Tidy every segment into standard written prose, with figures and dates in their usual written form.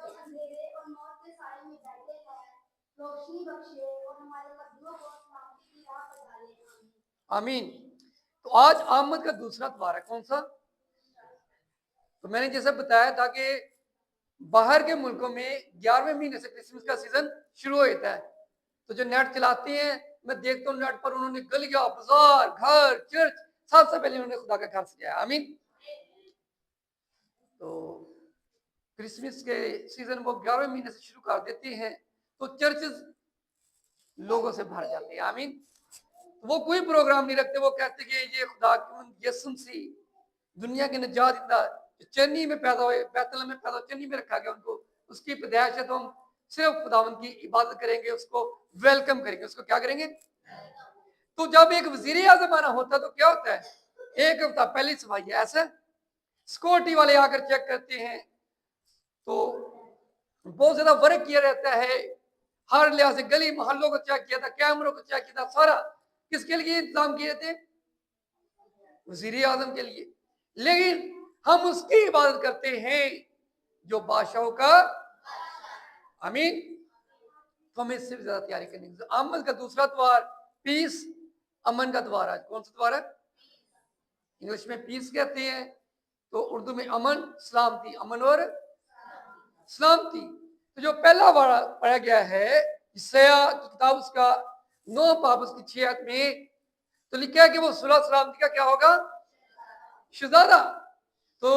अंधेरे और मौत के साए में बैठे हैं, रोशनी बख्शे और हमारे कदमों को सलामती की राह पर डाले। आमीन। तो आज आमद का दूसरा द्वार है, कौन सा? तो मैंने जैसे बताया था कि बाहर के मुल्कों में 11वें महीने से क्रिसमस का सीजन शुरू होता है। तो जो नेट चलाते हैं, मैं देखता हूँ नेट पर उन्होंने गलियां, बाजार, घर, चर्च, सबसे पहले उन्होंने खुदा का घर सजाया। आमीन। तो क्रिसमस के सीजन वो 11वें महीने से शुरू कर देते हैं, तो चर्चेस लोगों से भर जाते हैं। आमीन। तो वो कोई प्रोग्राम नहीं रखते, वो कहते कि ये खुदा यीशु मसीह दुनिया के निजात देता चन्नी में पैदा हुए, बैतलहम में पैदा, चन्नी में रखा गया उनको, उसकी पैदाइश है, तो हम सिर्फ खुदावन की इबादत करेंगे, उसको वेलकम करेंगे, उसको क्या करेंगे। तो जब एक वजीर आजम आना होता है तो क्या होता है, एक हफ्ता पहले सफाई है, ऐसा सिक्योरिटी वाले आकर चेक करते हैं, तो बहुत ज्यादा वर्क किया रहता है, हर लिहाज से गली मोहल्लों को चेक किया था, कैमरों को चेक किया था, सारा किसके लिए इंतजाम किए थे, वजीर आजम के लिए। लेकिन हम उसकी इबादत करते हैं जो बादशाहों का। आमीन। तो हमें इससे ज्यादा तैयारी करनी है। आमद का दूसरा द्वार पीस, अमन का द्वार है। कौन सा द्वार है? इंग्लिश में पीस कहते हैं, तो उर्दू में अमन, सलामती, अमन और सलामती। तो जो पहला वाला पढ़ा गया है ईसाया की किताब, उसका 9 बाब उसकी 6 आयत में तो लिखा है कि वो सुलह सलामती का क्या होगा, शहजादा। तो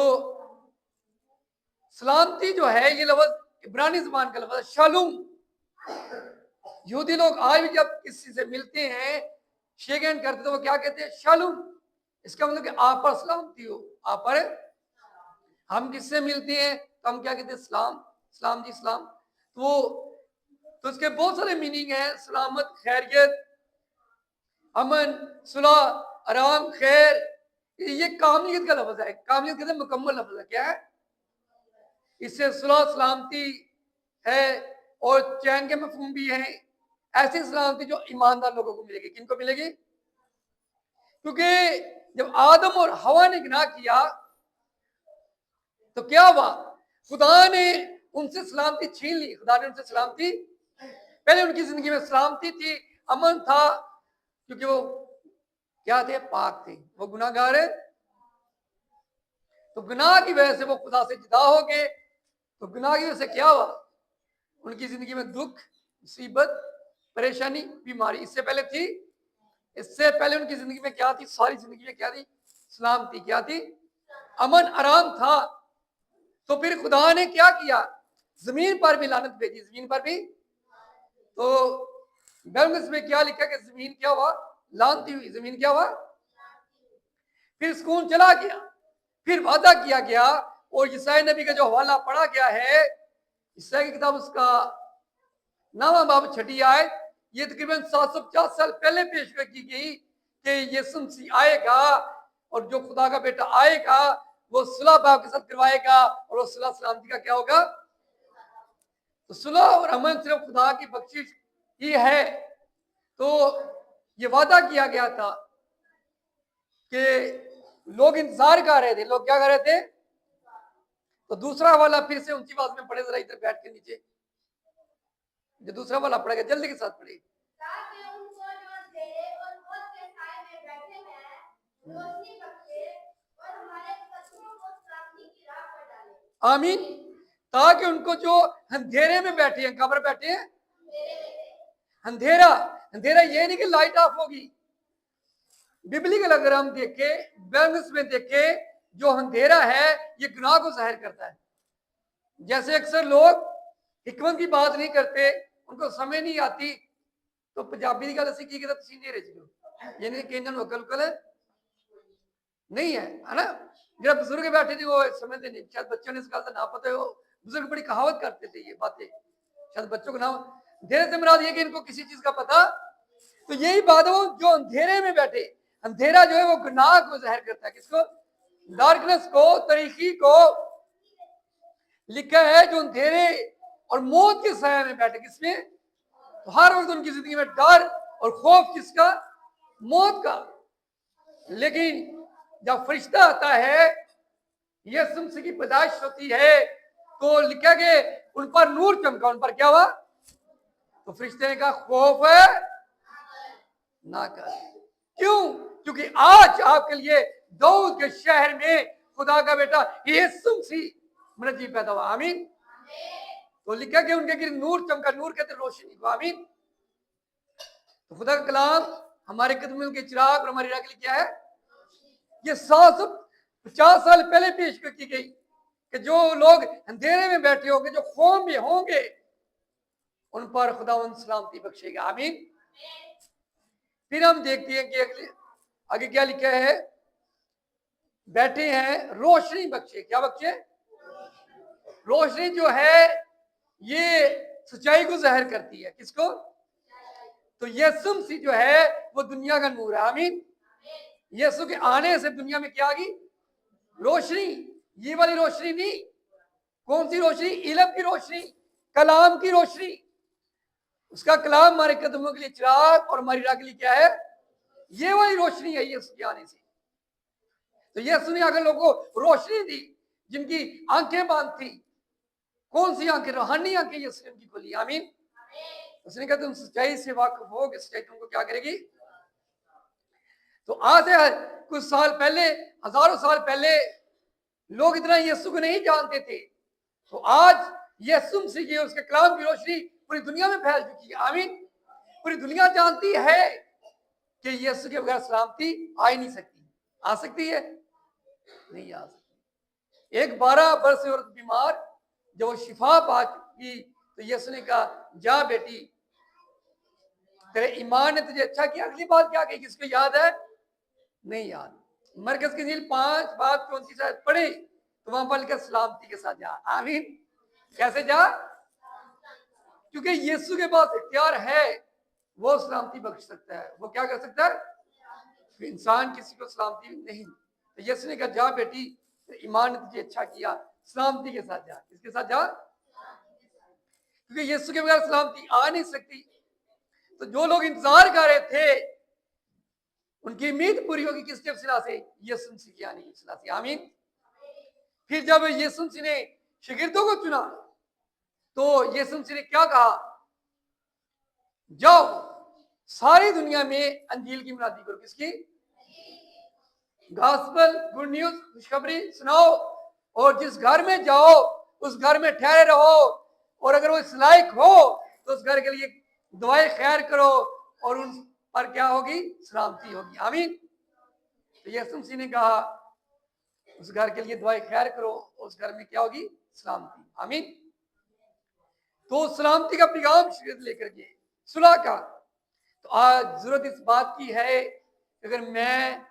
सलामती जो है ये लफ्ज इब्रानी जुबान का लफ्ज है, शालूम। यहूदी लोग आज भी जब किसी से मिलते हैं, शेक हैंड करते, तो वो क्या कहते हैं, शालूम। इसका मतलब कि आप पर सलामती हो, आप पर। हम किससे मिलते हैं तो हम क्या कहते हैं, सलाम, सलाम जी सलाम। तो इसके बहुत सारे मीनिंग है, सलामत, खैरियत, अमन, सुलह, आराम, खैर। ये कामलियत का लफ्ज है, कामलियत कहते हैं मुकम्मल लफ्ज है, क्या है, इससे सुलह सलामती है और चैन के मफहूम भी है। ऐसी सलामती जो ईमानदार लोगों को मिलेगी। किनको मिलेगी? क्योंकि जब आदम और हवा ने गुनाह किया तो क्या हुआ, खुदा ने उनसे सलामती छीन ली। खुदा ने उनसे सलामती, पहले उनकी जिंदगी में सलामती थी, अमन था, क्योंकि वो क्या थे, पाक थे। वो गुनाहगार है, तो गुनाह की वजह से वो खुदा से जुदा हो गए। तो गुनाह की वजह से क्या हुआ, उनकी जिंदगी में दुख, मुसीबत, परेशानी, बीमारी। इससे पहले थी, इससे पहले उनकी जिंदगी में क्या थी, सारी जिंदगी में क्या थी, सलामती, क्या थी, अमन, आराम था। तो फिर खुदा ने क्या किया, जमीन पर भी लानत भेजी, जमीन पर भी। तो बैलेंस में क्या लिखा कि जमीन क्या हुआ, लानती हुई, जमीन क्या हुआ, फिर सुकून चला गया, फिर वादा किया गया। और ईसाई नबी का जो हवाला पढ़ा गया है, ईसाई की किताब उसका 9वां बाब 6 आयत, ये तकरीबन 750 साल पहले पेश की गई कि यीशु मसीह आएगा और जो खुदा का बेटा आएगा वो सुलह बाप के साथ करवाएगा और वो सुलह सलामती का क्या होगा। तो सुलह और अमन सिर्फ खुदा की बख्शिश ही है। तो ये वादा किया गया था कि लोग इंतजार कर रहे थे, लोग क्या कर रहे थे। तो दूसरा वाला फिर से ऊंची आवाज में पढ़े, जरा इधर बैठ के नीचे, जो दूसरा वाला पढ़ेगा जल्दी के साथ पढ़े। आमीन। ताकि उनको जो अंधेरे में बैठे हैं, कब्र बैठे हैं, अंधेरा, अंधेरा ये नहीं कि लाइट ऑफ होगी। बिबलिकल अगर हम देखे, बैलेंस में देखे, जो अंधेरा है ये गुनाह को जाहिर करता है। जैसे अक्सर लोग हिकमत की बात नहीं करते, उनको समझ नहीं आती, तो पंजाबी की गल असी की कहते तुसीं नेरे च हो, ये नहीं कि इन्हां नूं अकल उकल नहीं है ना। जो बुजुर्ग बैठे थे वो समझते नहीं, शायद बच्चों ने इस गल का ना पता हो, बुजुर्ग बड़ी कहावत करते थे ये बातें, शायद बच्चों को ना। अंधेरे से मुराद ये कि इनको किसी चीज का पता। तो यही बात है, वो जो अंधेरे में बैठे, अंधेरा जो है वो गुनाह को जाहिर करता है, किसको, डार्कनेस को, तरीकी को। लिखा है जो अंधेरे और मौत के साया में बैठे, किसमें, तो हर वक्त उनकी जिंदगी में डर और खौफ किसका, मौत का। लेकिन जब फरिश्ता आता है, यीशु मसीह की पैदाइश होती है, तो लिखा गया उन पर नूर चमका। उन पर क्या हुआ? तो फरिश्ते ने कहा खौफ ना कर। क्यों? क्योंकि आज आपके लिए दाऊद के शहर में खुदा का बेटा यीशु मसीह नजीब पैदा हुआ। आमीन। तो लिखा कि उनके गिर नूर चमका। नूर कहते रोशनी को। आमीन। तो खुदा का कलाम हमारे कदमों के चिराग और हमारी राह के लिए क्या है? ये 750 साल पहले पेश की गई कि जो लोग अंधेरे में बैठे होंगे, जो खौफ में होंगे, उन पर खुदावंद सलामती बख्शेगा। आमीन। फिर हम देखते हैं कि आगे क्या लिखा है? बैठे हैं रोशनी बख्शे। क्या बख्शे? रोशनी जो है ये सच्चाई को जाहिर करती है। किसको? तो यीशु मसीह जो है वो दुनिया का नूर है। आमीन। यीशु के आने से दुनिया में क्या आ गई? रोशनी। ये वाली रोशनी नहीं। कौन सी रोशनी? इल्म की रोशनी, कलाम की रोशनी। उसका कलाम हमारे कदमों के लिए चिराग और हमारी राह के लिए क्या है? ये वाली रोशनी है यीशु के आने से। तो यीशु ने अगर लोगों को रोशनी दी जिनकी आंखें बंद थी। कौन सी आंखें? रूहानी आंखें यीशु ने उनकी खोली। आमीन। उसने कहा तुम सच्चाई से वाकिफ हो कि सच्चाई तुमको क्या करेगी? तो आज से कुछ साल पहले, हजारों साल पहले लोग इतना यीशु को नहीं जानते थे। तो आज यीशु मसीह की उसके कलाम की रोशनी पूरी दुनिया में फैल चुकी है। आमीन। पूरी दुनिया जानती है कि यीशु के बगैर सलामती आ ही नहीं सकती। आ सकती है? नहीं आ सकती। एक 12 वर्ष से औरत बीमार, जब वो शिफा पा चुकी तो यीशु ने कहा जा बेटी, तेरे ईमान ने तुझे अच्छा किया। अगली बात क्या कही? किसको याद है? नहीं याद। मरकज की इंजील 5:34 पढ़े तो वहां पर लिखा सलामती के साथ जा। आमीन। कैसे जा? क्योंकि यीशु के पास इख्तियार है, वो सलामती बख्श सकता है। वो क्या कर सकता है? इंसान किसी को सलामती नहीं। तो यीशु ने कहा जा बेटी, ईमान ने तुझे अच्छा किया, सलामती के साथ जा। किसके साथ जा? क्योंकि यीशु के बगैर सलामती आ नहीं सकती। तो जो लोग इंतजार कर रहे थे उनकी उम्मीद पूरी होगी किसके वसीला से? यीशु मसीह के आने की वसीला से। आमीन। फिर जब यीशु मसीह ने शागिर्दों को चुना तो यीशु मसीह ने क्या कहा? जाओ सारी दुनिया में अंजील की मुनादी करो। किसकी? गॉस्पेल, गुड न्यूज, खुशखबरी सुनाओ। और जिस घर में जाओ उस घर में ठहरे रहो, और अगर वो इस लायक हो तो उस घर के लिए दुआएं खैर करो और उन पर क्या होगी? सलामती होगी। आमीन। तो यीशु मसीह ने कहा उस घर के लिए दुआएं खैर करो, उस घर में क्या होगी? सलामती। आमीन। तो सलामती का पैगाम लेकर के सुलह का। तो आज जरूरत इस बात की है, अगर मैं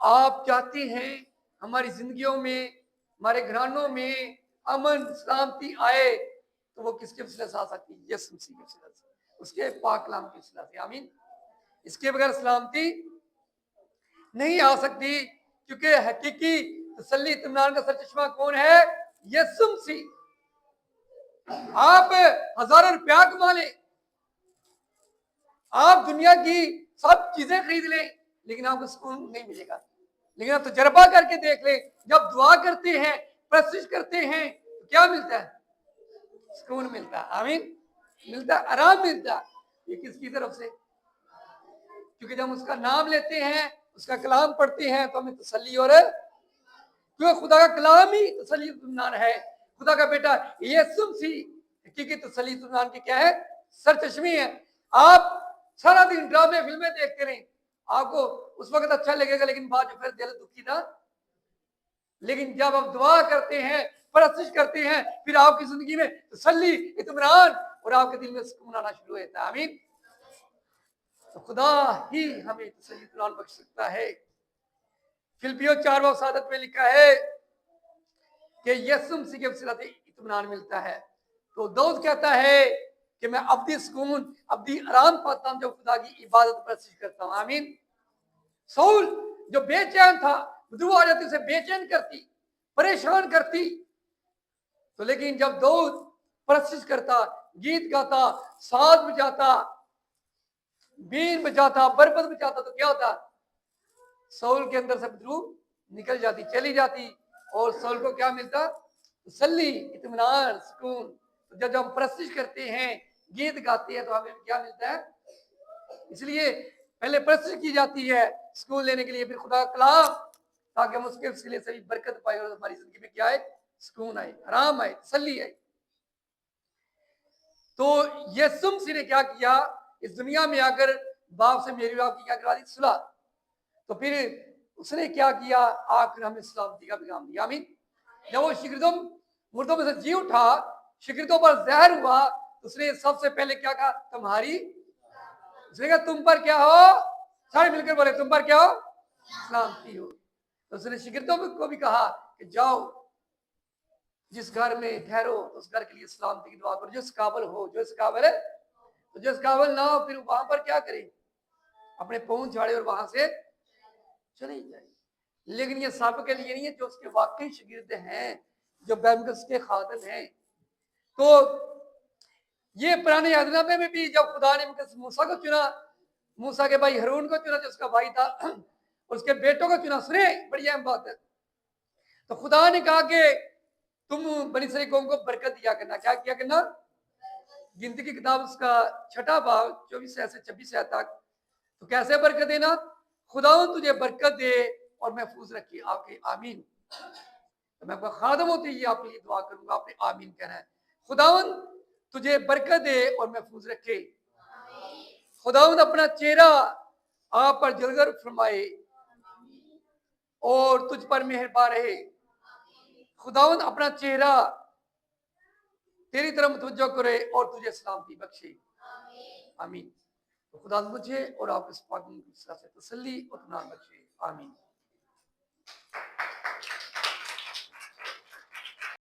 आप चाहते हैं हमारी जिंदगियों में, हमारे घरानों में अमन सलामती आए, तो वो किसके वसीले से आ सकती है? यीशु मसीह के वसीले से, उसके पाक कलाम के वसीले से। आमीन। इसके बगैर सलामती नहीं आ सकती, क्योंकि हकीकी तसल्ली इत्मीनान का सरचश्मा कौन है? यीशु मसीह। आप हजारों रुपया कमा लें, आप दुनिया की सब चीजें खरीद लें, लेकिन आपको सुकून नहीं मिलेगा। लेकिन आप तजर्बा करके देख लें, जब दुआ करते हैं, प्रशिश करते हैं, तो क्या मिलता है? सुकून मिलता है। आमीन। मिलता है, आराम मिलता है। ये किसकी तरफ से? क्योंकि जब उसका नाम लेते हैं, उसका कलाम पढ़ते हैं, तो हमें तसल्ली, और क्योंकि खुदा का कलाम ही तसल्ली इत्मीनान है। खुदा का बेटा यीशु मसीह हकीकी तसल्ली इत्मीनान की क्या है? सरचश्मी है। आप सारा दिन ड्रामे फिल्में देखते रहे, आपको उस वक्त अच्छा लगेगा, लेकिन बाद में फिर दिल दुखी था। लेकिन जब आप दुआ करते हैं, प्रशिश करते हैं, फिर आपकी जिंदगी में तसल्ली इत्मीनान और आपके दिल में सुकून आना शुरू होता है। आमीन। तो खुदा ही हमें तसल्ली इत्मीनान बख्श सकता है। फिलिपियों 4:7 में लिखा है कि यीशु मसीह के वसीले से इत्मीनान मिलता है। तो दाऊद कहता है कि मैं अब्दी सुकून, अब्दी आराम पाता हूं जब खुदा की इबादत प्रशिश करता हूं। आमीन। साउल जो बेचैन था, बदबू आ जाती, उसे बेचैन करती, परेशान करती, तो लेकिन जब दाऊद प्रशिश करता, गीत गाता, साज बजाता, बीन बजाता, बरबत बजाता, तो क्या होता? साउल के अंदर से बदबू निकल जाती, चली जाती, और साउल को क्या मिलता? तसल्ली, इत्मीनान, सुकून। तो जब हम परस्तिश करते हैं, गीत गाते हैं, तो हमें क्या मिलता है? इसलिए पहले परस्तिश की जाती है सुकून लेने के लिए, फिर खुदा का कलाम, ताकि हम उसके लिए सभी बरकत पाए और हमारी जिंदगी में क्या आए? सुकून आए, आराम आए, तसल्ली आए। तो यीशु मसीह ने क्या किया? इस दुनिया में आकर बाप से मेरी बाप की क्या करवा दी? सुलह। तो फिर उसने क्या किया? आकर हमें सलामती का पैगाम दिया। आमीन। जब वो शिगिर्दों मुर्दों में से जी उठा, शिगिर्दों पर जहर हुआ, तो उसने सबसे पहले क्या कहा? तुम्हारी, उसने कहा तुम पर क्या हो? सारे मिलकर बोले तुम पर क्या हो? सलामती हो। तो उसने शिगिर्दों को भी कहा कि जाओ, जिस घर में ठहरो तो उस घर के लिए सलामती की दुआ करो, जिस काबिल हो, जो इस काबिल है। तो जिस काबिल ना हो, फिर वहां पर क्या करे? अपने पहुंच झाड़े और वहां से चले जाए। लेकिन ये सब के लिए नहीं है, जो उसके वाकई शागिर्द हैं, जो बैमकस के खादिम हैं। तो ये पुराने अहदनामे में भी जब खुदा ने मूसा को चुना, मूसा के भाई हारून को चुना जो उसका भाई था, और उसके बेटों को चुना, सुने बड़ी अहम बात है। तो खुदा ने कहा कि तुम बनी इसराइल कौम को बरकत दिया करना। क्या किया करना? गिनती की किताब उसका 6 बाब 24 से 26 तक। तो कैसे बरकत देना? खुदावन तुझे बरकत दे और महफूज रखे, आपके आमीन। तो मैं खादम होते ही आपके लिए दुआ करूंगा, आपने आमीन कहना है। खुदावन तुझे बरकत दे और महफूज रखे। खुदावन अपना चेहरा आप पर जलकर फरमाए और तुझ पर मेहरबान रहे। खुदावन अपना चेहरा तेरी तरफ मुतवज्जो करे और तुझे सलामती बख्शे। आमीन। तो खुदा मुझे और आपके से तसल्ली और इत्मीनान बख्शे। आमीन।